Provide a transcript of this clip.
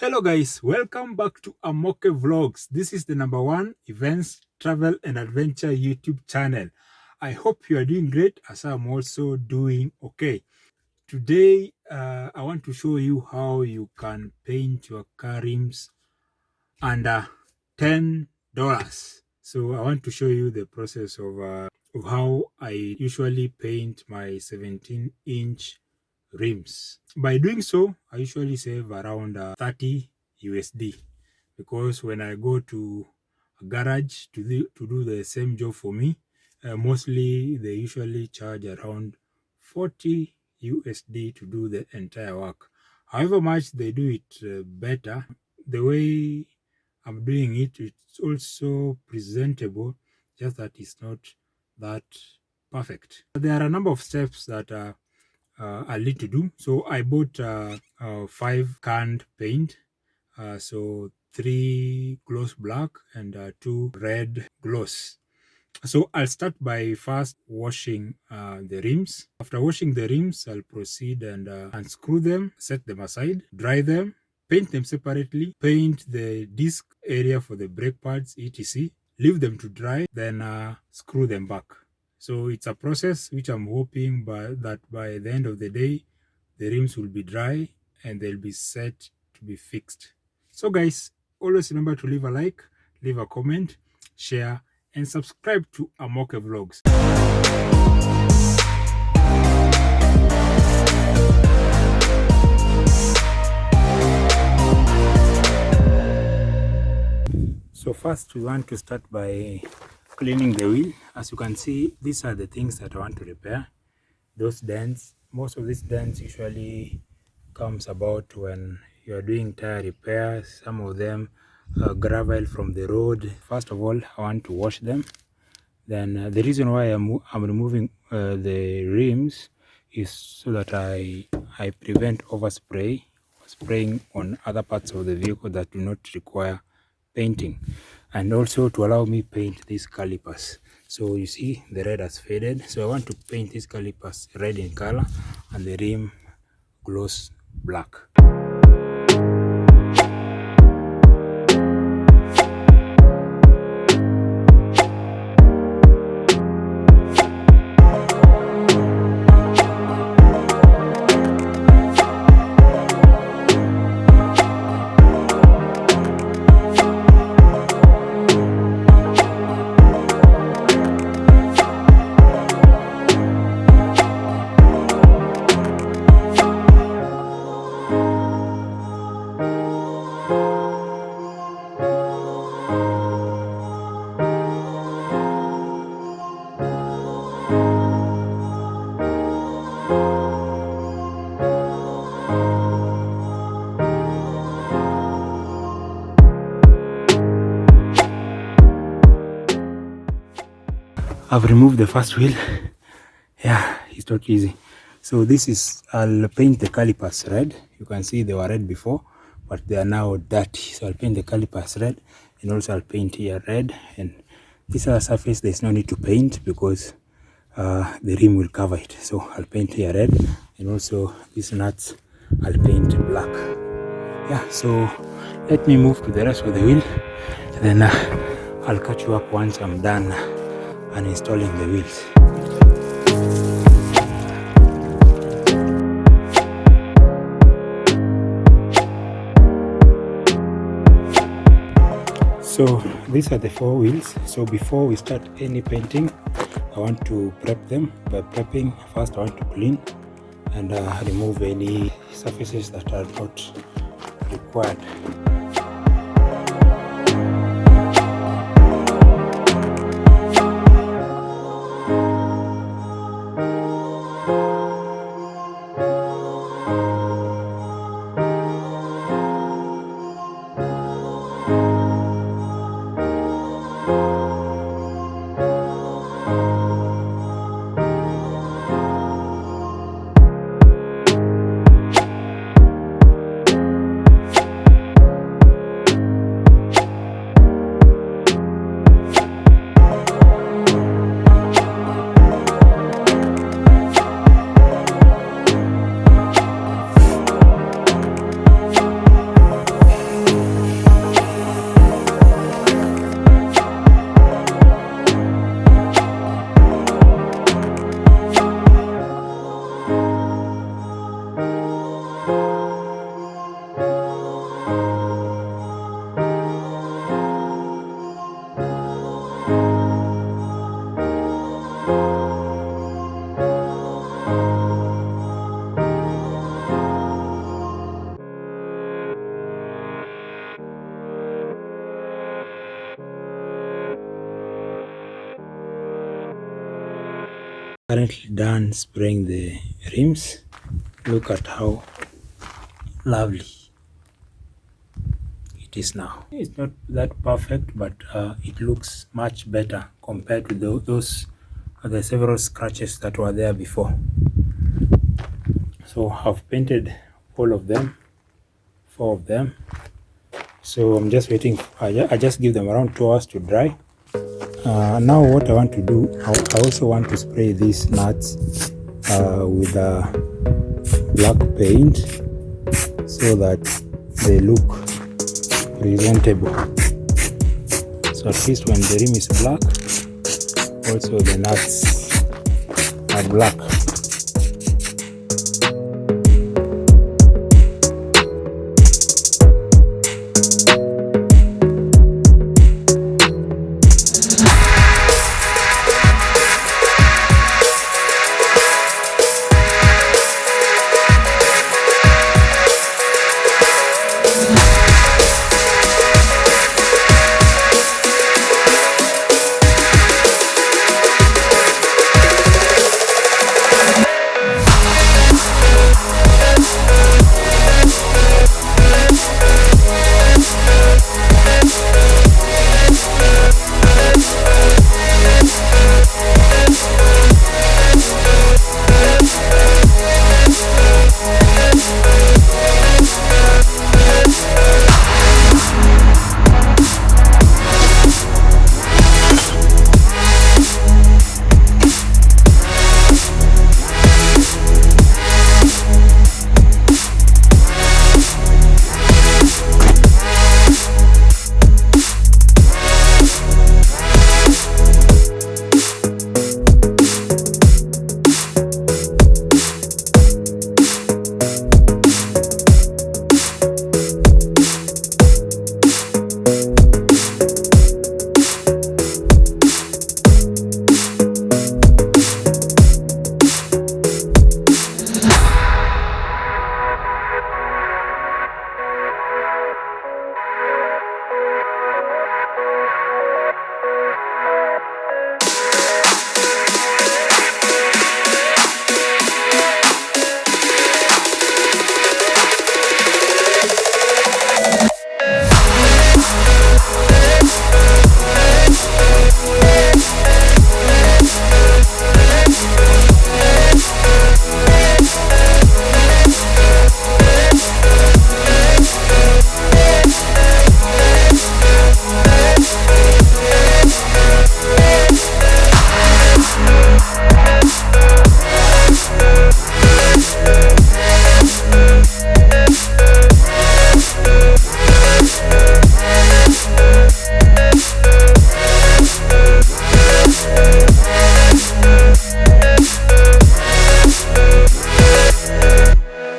Hello guys, welcome back to Amoke Vlogs. This is the #1 events, travel and adventure YouTube channel. I hope you are doing great as I'm also doing okay. Today, I want to show you how you can paint your car rims under $10. So I want to show you the process of how I usually paint my 17-inch rims. By doing so, I usually save around 30 USD because when I go to a garage to do the same job for me, mostly they usually charge around 40 USD to do the entire work. However much they do it better, the way I'm doing it, it's also presentable, just that it's not that perfect. There are a number of steps that I need to do. So I bought 5 canned paint, so 3 gloss black and 2 red gloss. So I'll start by first washing the rims. After washing the rims, I'll proceed and unscrew them, set them aside, dry them, paint them separately, paint the disc area for the brake pads, etc. Leave them to dry, then screw them back. So it's a process which I'm hoping that by the end of the day, the rims will be dry and they'll be set to be fixed. So guys, always remember to leave a like, leave a comment, share, and subscribe to Amoke Vlogs. So first we want to start by cleaning the wheel. As you can see, these are the things that I want to repair. Those dents, most of these dents usually comes about when you are doing tire repairs. Some of them gravel from the road. First of all, I want to wash them. Then the reason why I'm removing the rims is so that I prevent spraying on other parts of the vehicle that do not require painting, and also to allow me paint these calipers. So you see the red has faded, so I want to paint these calipers red in color and the rim gloss black. I've removed the first wheel. Yeah, it's not easy. So this is, I'll paint the calipers red. You can see they were red before, but they are now dirty. So I'll paint the calipers red, and also I'll paint here red. And this other surface, there's no need to paint because the rim will cover it. So I'll paint here red, and also these nuts I'll paint black. Yeah, so let me move to the rest of the wheel, and then I'll catch you up once I'm done uninstalling the wheels. So these are the 4 wheels. So before we start any painting, I want to prep them. By prepping, first I want to clean and remove any surfaces that are not required. Currently done spraying the rims. Look at how lovely it is now. It's not that perfect, but it looks much better compared to those the several scratches that were there before. So I've painted all of them, 4 of them. So I'm just waiting. I just give them around 2 hours to dry. Now what I want to do, I also want to spray these nuts with black paint so that they look presentable. So at least when the rim is black, also the nuts are black.